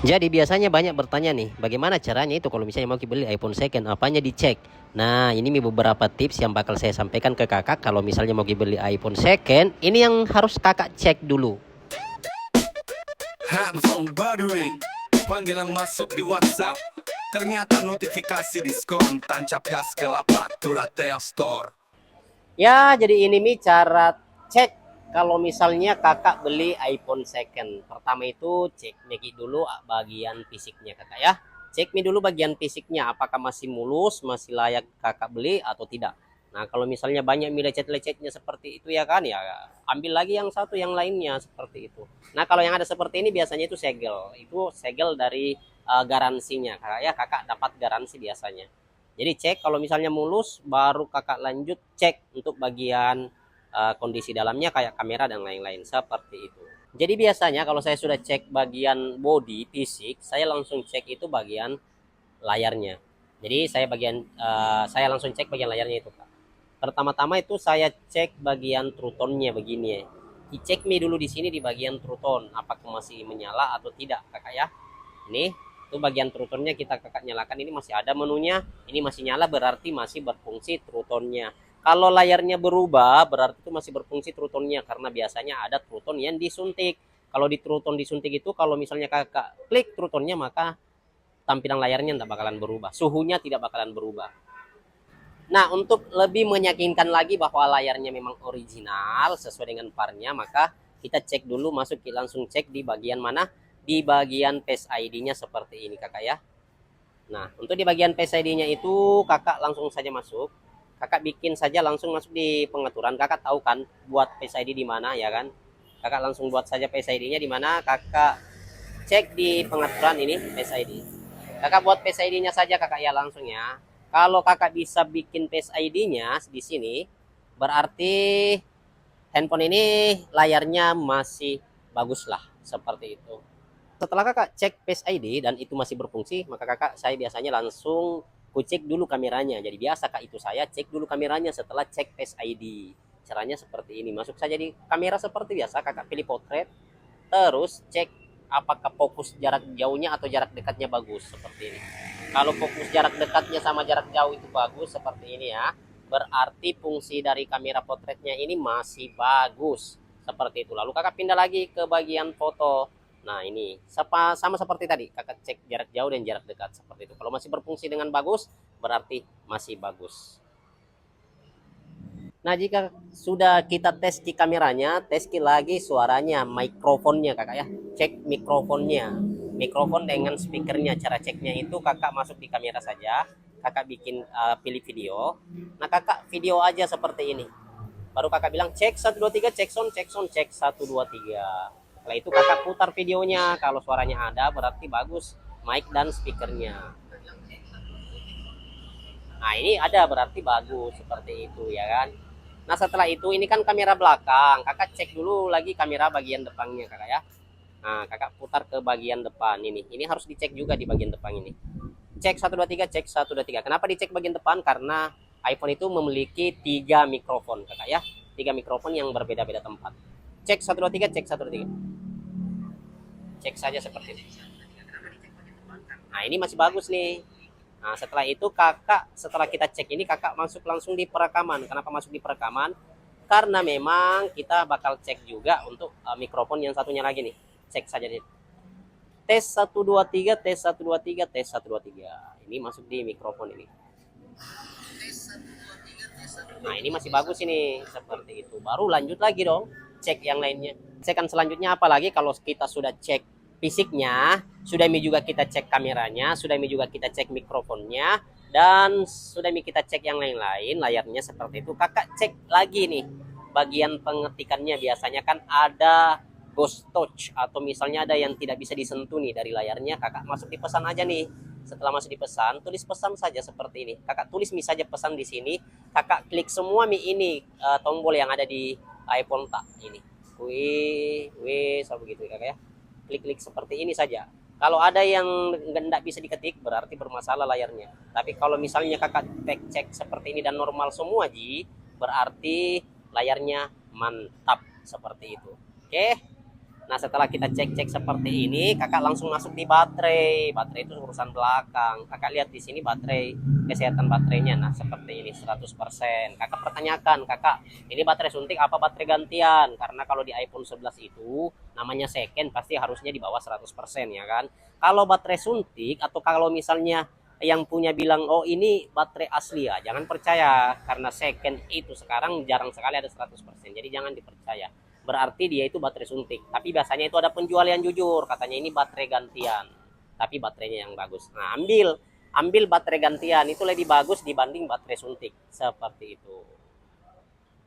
Jadi biasanya banyak bertanya nih, bagaimana caranya itu kalau misalnya mau beli iPhone second, apanya dicek? Nah, ini nih beberapa tips yang bakal saya sampaikan ke kakak kalau misalnya mau beli iPhone second, ini yang harus kakak cek dulu. Handphone baru ring, panggilan masuk di WhatsApp. Ternyata notifikasi diskon tancap gas ke lapak Turatel Store. Ya, jadi ini nih cara cek kalau misalnya kakak beli iPhone second. Pertama itu cek nih dulu bagian fisiknya kakak ya. Cek nih dulu bagian fisiknya, apakah masih mulus, masih layak kakak beli atau tidak. Nah, kalau misalnya banyak lecet-lecetnya seperti itu ya kan, ya ambil lagi yang satu yang lainnya seperti itu. Nah, kalau yang ada seperti ini biasanya itu segel. Itu segel dari garansinya. Kakak ya, kakak dapat garansi biasanya. Jadi cek kalau misalnya mulus, baru kakak lanjut cek untuk bagian kondisi dalamnya kayak kamera dan lain-lain seperti itu. Jadi biasanya kalau saya sudah cek bagian body fisik, saya langsung cek itu bagian layarnya. Jadi saya langsung cek bagian layarnya itu, Kak. Pertama-tama itu saya cek bagian true tone-nya begini ya. Dicek me dulu di sini di bagian true tone, apakah masih menyala atau tidak, Kakak ya. Ini itu bagian true tone-nya kita kakak nyalakan, ini masih ada menunya, ini masih nyala berarti masih berfungsi true tone-nya. Kalau layarnya berubah berarti itu masih berfungsi true tone-nya karena biasanya ada true tone yang disuntik. Kalau di true tone disuntik itu kalau misalnya kakak klik true tone-nya maka tampilan layarnya tidak bakalan berubah, suhunya tidak bakalan berubah. Nah, untuk lebih meyakinkan lagi bahwa layarnya memang original sesuai dengan parnya, maka kita cek dulu, masuk langsung cek di bagian mana? Di bagian Face ID-nya seperti ini, Kakak ya. Nah, untuk di bagian Face ID-nya itu Kakak langsung saja masuk. Kakak bikin saja langsung masuk di pengaturan. Kakak tahu kan buat Face ID di mana ya kan? Kakak langsung buat saja Face ID-nya di mana, Kakak cek di pengaturan ini Face ID. Kakak buat Face ID-nya saja kakak ya langsung ya. Kalau kakak bisa bikin Face ID-nya di sini, berarti handphone ini layarnya masih bagus lah seperti itu. Setelah kakak cek Face ID dan itu masih berfungsi, maka kakak saya biasanya langsung kucek dulu kameranya. Jadi biasa kak itu saya cek dulu kameranya setelah cek Face ID. Caranya seperti ini. Masuk saja di kamera seperti biasa, kakak pilih potret, terus cek apakah fokus jarak jauhnya atau jarak dekatnya bagus seperti ini. Kalau fokus jarak dekatnya sama jarak jauh itu bagus seperti ini ya, berarti fungsi dari kamera potretnya ini masih bagus seperti itu. Lalu kakak pindah lagi ke bagian foto. Nah, ini sama seperti tadi, kakak cek jarak jauh dan jarak dekat seperti itu. Kalau masih berfungsi dengan bagus berarti masih bagus. Nah, jika sudah kita tes di kameranya, tes lagi suaranya, mikrofonnya kakak ya. Cek mikrofonnya. Mikrofon dengan speakernya. Cara ceknya itu kakak masuk di kamera saja. Kakak bikin pilih video. Nah, kakak video aja seperti ini. Baru kakak bilang cek 1 2 3, cek sound, cek 1 2 3. Setelah itu kakak putar videonya. Kalau suaranya ada berarti bagus mic dan speakernya. Nah, ini ada berarti bagus seperti itu ya kan. Nah, setelah itu ini kan kamera belakang. Kakak cek dulu lagi kamera bagian depannya kakak ya. Nah, kakak putar ke bagian depan ini. Ini harus dicek juga di bagian depan ini. Cek 1 2 3, cek 1 2 3. Kenapa dicek bagian depan? Karena iPhone itu memiliki 3 mikrofon kakak ya. 3 mikrofon yang berbeda-beda tempat. Cek 1 2 3, cek 1 2 3. Cek saja seperti ini. Nah, ini masih bagus nih. Nah, setelah itu setelah kita cek ini kakak masuk langsung di perekaman. Kenapa masuk di perekaman? Karena memang kita bakal cek juga untuk mikrofon yang satunya lagi nih. Cek saja nih. Tes 1 2 3, tes 1 2 3, tes 1 2 3. Ini masuk di mikrofon ini. Nah, ini masih bagus ini seperti itu. Baru lanjut lagi dong cek yang lainnya. Cekan selanjutnya apalagi kalau kita sudah cek fisiknya, sudah juga kita cek kameranya, sudah juga kita cek mikrofonnya, dan sudah kita cek yang lain-lain layarnya seperti itu. Kakak cek lagi nih bagian pengetikannya, biasanya kan ada ghost touch atau misalnya ada yang tidak bisa disentuh nih dari layarnya. Kakak masuk di pesan aja nih. Setelah masuk di pesan, tulis pesan saja seperti ini. Kakak tulis saja pesan di sini. Kakak klik semua ini tombol yang ada di iPhone tak ini. Wih, so begitu kakak ya. Klik-klik seperti ini saja. Kalau ada yang nggak bisa diketik berarti bermasalah layarnya. Tapi kalau misalnya kakak cek seperti ini dan normal semua berarti layarnya mantap seperti itu. Oke. Nah, setelah kita cek-cek seperti ini, kakak langsung masuk di baterai. Baterai itu urusan belakang. Kakak lihat di sini baterai, kesehatan baterainya. Nah, seperti ini 100%. Kakak pertanyakan, kakak, ini baterai suntik apa baterai gantian? Karena kalau di iPhone 11 itu namanya second pasti harusnya di bawah 100% ya kan. Kalau baterai suntik atau kalau misalnya yang punya bilang, oh ini baterai asli ya, jangan percaya. Karena second itu sekarang jarang sekali ada 100%. Jadi jangan dipercaya, berarti dia itu baterai suntik. Tapi biasanya itu ada penjual yang jujur, katanya ini baterai gantian, tapi baterainya yang bagus. Nah, ambil baterai gantian, itu lebih bagus dibanding baterai suntik, seperti itu.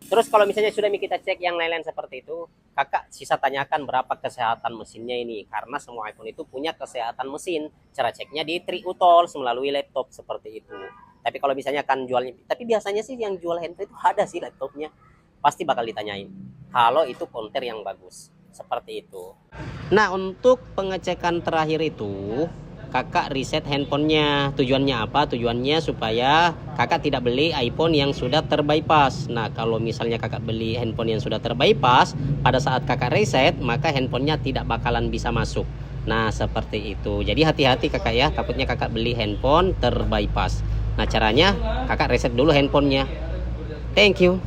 Terus kalau misalnya sudah kita cek yang lain-lain seperti itu, kakak sisa tanyakan berapa kesehatan mesinnya ini, karena semua iPhone itu punya kesehatan mesin. Cara ceknya di TriUTools melalui laptop seperti itu. Tapi kalau misalnya kan jualnya, tapi biasanya sih yang jual handphone itu ada sih laptopnya, pasti bakal ditanyain kalau itu konter yang bagus, seperti itu. Nah, untuk pengecekan terakhir itu kakak riset handphonenya. Tujuannya apa? Tujuannya supaya kakak tidak beli iPhone yang sudah terbypass. Nah, kalau misalnya kakak beli handphone yang sudah terbypass, pada saat kakak reset maka handphonenya tidak bakalan bisa masuk. Nah, seperti itu. Jadi hati-hati kakak ya, takutnya kakak beli handphone terbypass. Nah, caranya kakak reset dulu handphonenya. Thank you.